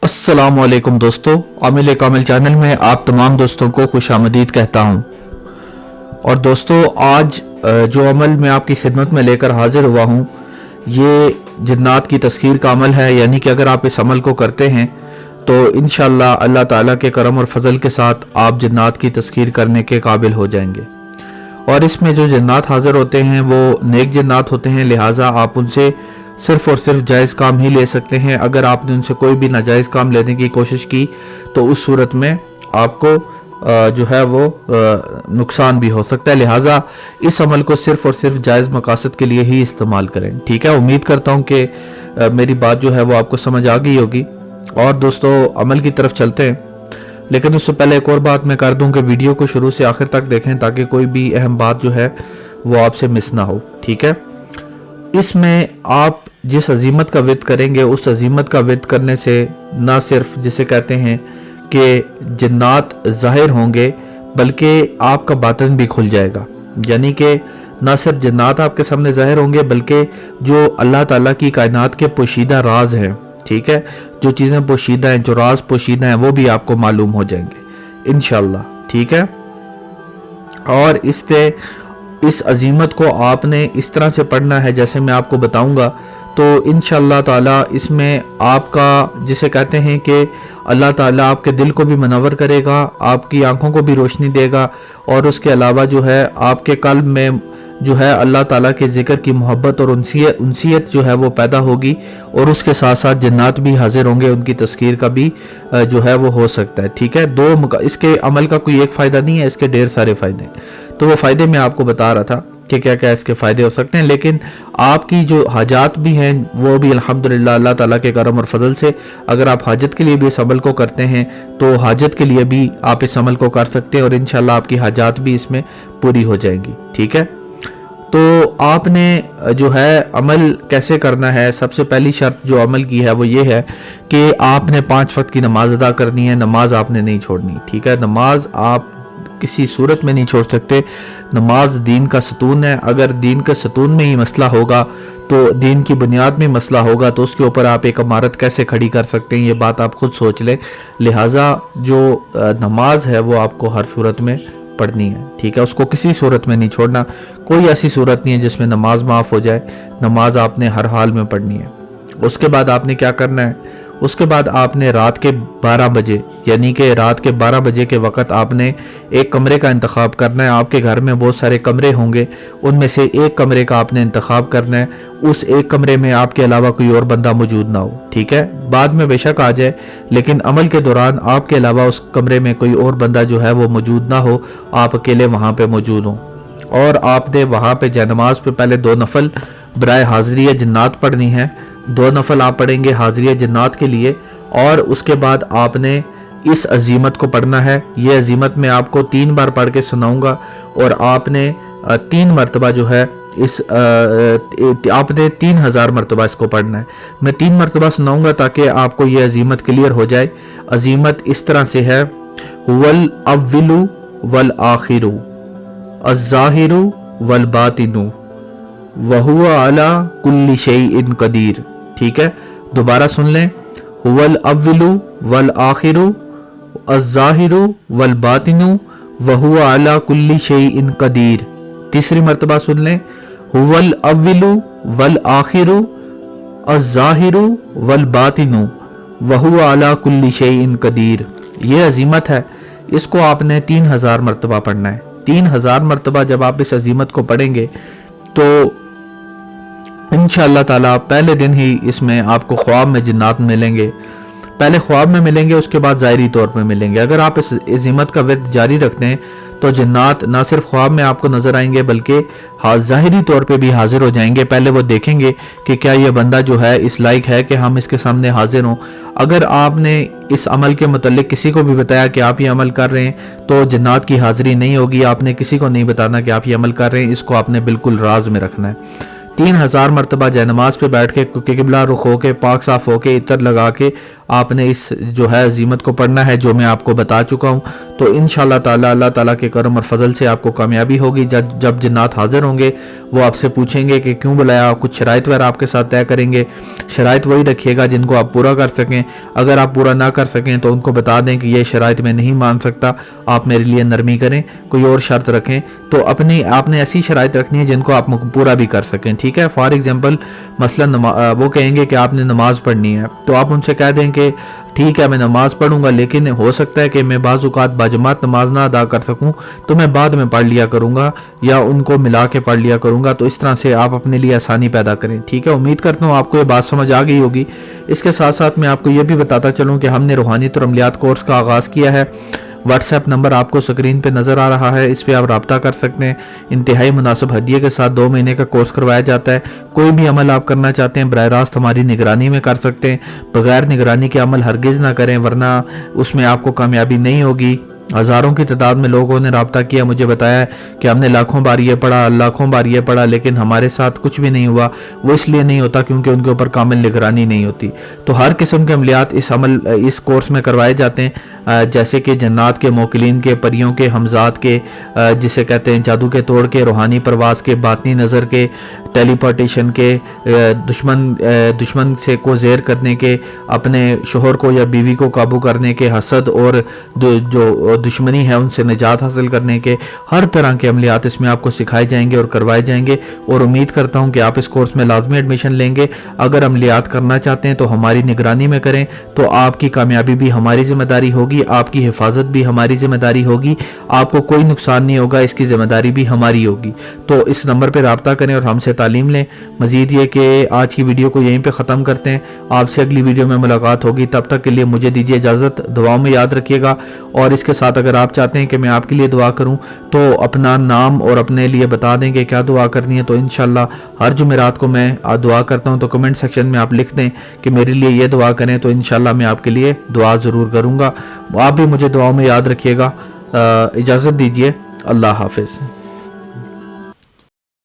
अस्सलाम वालेकुम दोस्तों, आमिल कामिल चैनल में आप तमाम दोस्तों को खुश आमदीद कहता हूँ। और दोस्तों, आज जो अमल मैं आपकी खिदमत में लेकर हाजिर हुआ हूँ, ये जन्नात की तस्खीर का अमल है। यानी कि अगर आप इस अमल को करते हैं तो इंशाअल्लाह अल्लाह ताला के करम और फजल के साथ आप जन्नात की तस्खीर करने के काबिल हो जाएंगे। और इसमें जो जन्नात हाजिर होते हैं वो नेक जन्नात होते हैं, लिहाजा आप उनसे सिर्फ और सिर्फ जायज़ काम ही ले सकते हैं। अगर आपने उनसे कोई भी नाजायज़ काम लेने की कोशिश की तो उस सूरत में आपको जो है वो नुकसान भी हो सकता है। लिहाजा इस अमल को सिर्फ और सिर्फ जायज़ मकासद के लिए ही इस्तेमाल करें। ठीक है, उम्मीद करता हूँ कि मेरी बात जो है वो आपको समझ आ गई होगी। और दोस्तों, अमल की तरफ चलते हैं, लेकिन उससे पहले एक और बात मैं कर दूं कि वीडियो को शुरू से आखिर तक देखें ताकि कोई भी अहम बात जो है वो आपसे मिस ना हो। ठीक है, इसमें आप जिस अजीमत का विर्द करेंगे उस अजीमत का विर्द करने से ना सिर्फ जिसे कहते हैं कि जन्नात ज़ाहिर होंगे, बल्कि आपका बातिन भी खुल जाएगा। यानी कि ना सिर्फ जन्नात आपके सामने ज़ाहिर होंगे, बल्कि जो अल्लाह ताला की कायनात के पोशीदा राज हैं, ठीक है, जो चीज़ें पोशीदा हैं, जो राज पोशीदा हैं, वो भी आपको मालूम हो जाएंगे इंशाअल्लाह। ठीक है, और इस अजीमत को आपने इस तरह से पढ़ना है जैसे मैं आपको बताऊंगा। तो इंशाअल्लाह ताला इसमें आपका जिसे कहते हैं कि अल्लाह ताला आपके दिल को भी मनवर करेगा, आपकी आंखों को भी रोशनी देगा, और उसके अलावा जो है आपके कल्ब में जो है अल्लाह ताला के ज़िक्र की मोहब्बत और उनसियत जो है वो पैदा होगी। और उसके साथ साथ जन्नात भी हाजिर होंगे, उनकी तस्कीर का भी जो है वो हो सकता है। ठीक है, इसके अमल का कोई एक फ़ायदा नहीं है, इसके ढेर सारे फ़ायदे हैं। तो वो फ़ायदे मैं आपको बता रहा था कि क्या क्या इसके फ़ायदे हो सकते हैं। लेकिन आपकी जो हाजात भी हैं वो भी अल्हम्दुलिल्लाह अल्लाह ताला के करम और फजल से, अगर आप हाजत के लिए भी इस अमल को करते हैं तो हाजत के लिए भी आप इस अमल को कर सकते हैं और इंशाअल्लाह आपकी हाजात भी इसमें पूरी हो जाएंगी। ठीक है, तो आपने जो है अमल कैसे करना है, सबसे पहली शर्त जो अमल की है वो ये है कि आपने 5 वक्त की नमाज अदा करनी है। नमाज आपने नहीं छोड़नी। ठीक है, नमाज आप किसी सूरत में नहीं छोड़ सकते। नमाज दीन का सतून है। अगर दीन के सतून में ही मसला होगा, तो दीन की बुनियाद में मसला होगा, तो उसके ऊपर आप एक इमारत कैसे खड़ी कर सकते हैं, ये बात आप खुद सोच लें। लिहाजा जो नमाज है वो आपको हर सूरत में पढ़नी है। ठीक है, उसको किसी सूरत में नहीं छोड़ना। कोई ऐसी सूरत नहीं है जिसमें नमाज माफ़ हो जाए। नमाज आपने हर हाल में पढ़नी है। उसके बाद आपने क्या करना है, उसके बाद आपने रात के 12 बजे, यानी कि रात के 12 बजे के वक़्त आपने एक कमरे का इंतखाब करना है। आपके घर में बहुत सारे कमरे होंगे, उनमें से एक कमरे का आपने इंतखाब करना है। उस एक कमरे में आपके अलावा कोई और बंदा मौजूद ना हो। ठीक है, बाद में बेशक आ जाए, लेकिन अमल के दौरान आपके अलावा उस कमरे में कोई और बंदा जो है वो मौजूद ना हो, आप अकेले वहाँ पे मौजूद हों। और आपने वहाँ पे जनमाज पे पहले 2 नफल बराए हाज़िरिया जन्नात पढ़नी है। 2 नफल आप पढ़ेंगे हाज़िरिया जन्नात के लिए, और उसके बाद आपने इस अजीमत को पढ़ना है। ये अजीमत मैं आपको 3 बार पढ़ के सुनाऊंगा, और आपने 3 मरतबा जो है आपने 3000 मरतबा इसको पढ़ना है। मैं 3 मरतबा सुनाऊंगा ताकि आपको ये अजीमत क्लियर हो जाए। अजीमत इस तरह से है, वल अव्वलु वल आखिरु अज़्ज़ाहिरु वल बातिनु वहुवा अला कुल्ली शैइन कदीर। ठीक है, दोबारा सुन लें, हुवल अव्वलु वल आखिरु अज़्ज़ाहिरु वल बातिनु वहुवा अला कुल्ली शैइन कदीर। तीसरी मर्तबा सुन लें, हुवल अव्वलु वल आखिरु अज़्ज़ाहिरु वल बातिनु वहुवा अला कुल्ली शैइन कदीर। ये अजीमत है, इसको आपने 3000 मरतबा पढ़ना है। 3000 मरतबा जब आप इस अजीमत को पढ़ेंगे तो इंशाअल्लाह ताला पहले दिन ही इसमें आपको ख्वाब में जिन्नात मिलेंगे। पहले ख्वाब में मिलेंगे, उसके बाद ज़ाहिरी तौर पे मिलेंगे। अगर आप इस अजीमत का विर्द जारी रखते हैं तो जिन्नात ना सिर्फ ख्वाब में आपको नजर आएंगे, बल्कि ज़ाहिरी तौर पे भी हाजिर हो जाएंगे। पहले वो देखेंगे कि क्या ये बंदा जो है इस लायक है कि हम इसके सामने हाजिर हों। अगर आपने इस अमल के मुतल्लिक किसी को भी बताया कि आप ये अमल कर रहे हैं तो जन्नात की हाजिरी नहीं होगी। आपने किसी को नहीं बताना कि आप ये अमल कर रहे हैं, इसको आपने बिल्कुल राज में रखना है। 3000 मरतबा जयनमाज पे बैठ के किबला रुख होके पाक साफ होके इतर लगा के آپ نے اس جو ہے عزیمت کو پڑھنا ہے جو میں آپ کو بتا چکا ہوں. تو انشاءاللہ تعالی اللہ تعالیٰ کے کرم اور فضل سے آپ کو کامیابی ہوگی. جب جنات حاضر ہوں گے وہ آپ سے پوچھیں گے کہ کیوں بلایا, کچھ شرائط وغیرہ آپ کے ساتھ طے کریں گے. شرائط وہی رکھیے گا جن کو آپ پورا کر سکیں. اگر آپ پورا نہ کر سکیں تو ان کو بتا دیں کہ یہ شرائط میں نہیں مان سکتا, آپ میرے لیے نرمی کریں, کوئی اور شرط رکھیں. تو آپ نے ایسی شرائط رکھنی ہے جن کو آپ پورا بھی کر سکیں. ٹھیک ہے, فار ایگزامپل مثلا وہ کہیں گے کہ آپ نے نماز پڑھنی ہے, تو آپ ان سے کہہ دیں کہ ٹھیک ہے میں نماز پڑھوں گا, لیکن ہو سکتا ہے کہ میں بعض اوقات باجماعت نماز نہ ادا کر سکوں, تو میں بعد میں پڑھ لیا کروں گا یا ان کو ملا کے پڑھ لیا کروں گا. تو اس طرح سے آپ اپنے لیے آسانی پیدا کریں. ٹھیک ہے, امید کرتا ہوں آپ کو یہ بات سمجھ آ گئی ہوگی. اس کے ساتھ ساتھ میں آپ کو یہ بھی بتاتا چلوں کہ ہم نے روحانیت اور عملیات کورس کا آغاز کیا ہے. واٹس ایپ نمبر آپ کو سکرین پہ نظر آ رہا ہے, اس پہ آپ رابطہ کر سکتے ہیں. انتہائی مناسب ہدیے کے ساتھ 2 مہینے کا کورس کروایا جاتا ہے. کوئی بھی عمل آپ کرنا چاہتے ہیں براہ راست ہماری نگرانی میں کر سکتے ہیں. بغیر نگرانی کے عمل ہرگز نہ کریں, ورنہ اس میں آپ کو کامیابی نہیں ہوگی. ہزاروں کی تعداد میں لوگوں نے رابطہ کیا, مجھے بتایا کہ ہم نے لاکھوں بار یہ پڑھا, لاکھوں بار یہ پڑھا, لیکن ہمارے ساتھ کچھ بھی نہیں ہوا. وہ اس لیے نہیں ہوتا کیونکہ ان کے اوپر کامل نگرانی نہیں ہوتی. تو ہر قسم کے عملیات اس کورس میں کروائے جاتے ہیں, جیسے کہ جنات کے, موکلین کے, پریوں کے, حمزات کے, جسے کہتے ہیں جادو کے توڑ کے, روحانی پرواز کے, باطنی نظر کے, ٹیلی پارٹیشن کے, دشمن سے کو زیر کرنے کے, اپنے شوہر کو یا بیوی کو قابو کرنے کے, حسد اور جو دشمنی ہے ان سے نجات حاصل کرنے کے, ہر طرح کے عملیات اس میں آپ کو سکھائے جائیں گے اور کروائے جائیں گے. اور امید کرتا ہوں کہ آپ اس کورس میں لازمی ایڈمیشن لیں گے. اگر عملیات کرنا چاہتے ہیں تو ہماری نگرانی میں کریں, تو آپ کی کامیابی بھی ہماری ذمہ داری ہوگی, آپ کی حفاظت بھی ہماری ذمہ داری ہوگی, آپ کو کوئی نقصان نہیں ہوگا, اس کی ذمہ داری بھی ہماری ہوگی. تو اس نمبر پہ رابطہ کریں اور ہم سے تعلیم لیں. مزید یہ کہ آج کی ویڈیو کو یہیں پہ ختم کرتے ہیں. آپ سے اگلی ویڈیو میں ملاقات ہوگی, تب تک کے لیے مجھے دیجیے اجازت. دعاؤں میں یاد رکھیے گا. اور اس کے ساتھ اگر آپ چاہتے ہیں کہ میں آپ کے لیے دعا کروں تو اپنا نام اور اپنے لیے بتا دیں کہ کیا دعا کرنی ہے. تو انشاءاللہ ہر جمعرات کو میں دعا کرتا ہوں, تو کمنٹ سیکشن میں آپ لکھ دیں کہ میرے لیے یہ دعا کریں, تو انشاءاللہ میں آپ کے لیے دعا ضرور کروں گا. آپ بھی مجھے دعاؤں میں یاد رکھیے گا. اجازت دیجیے, اللہ حافظ.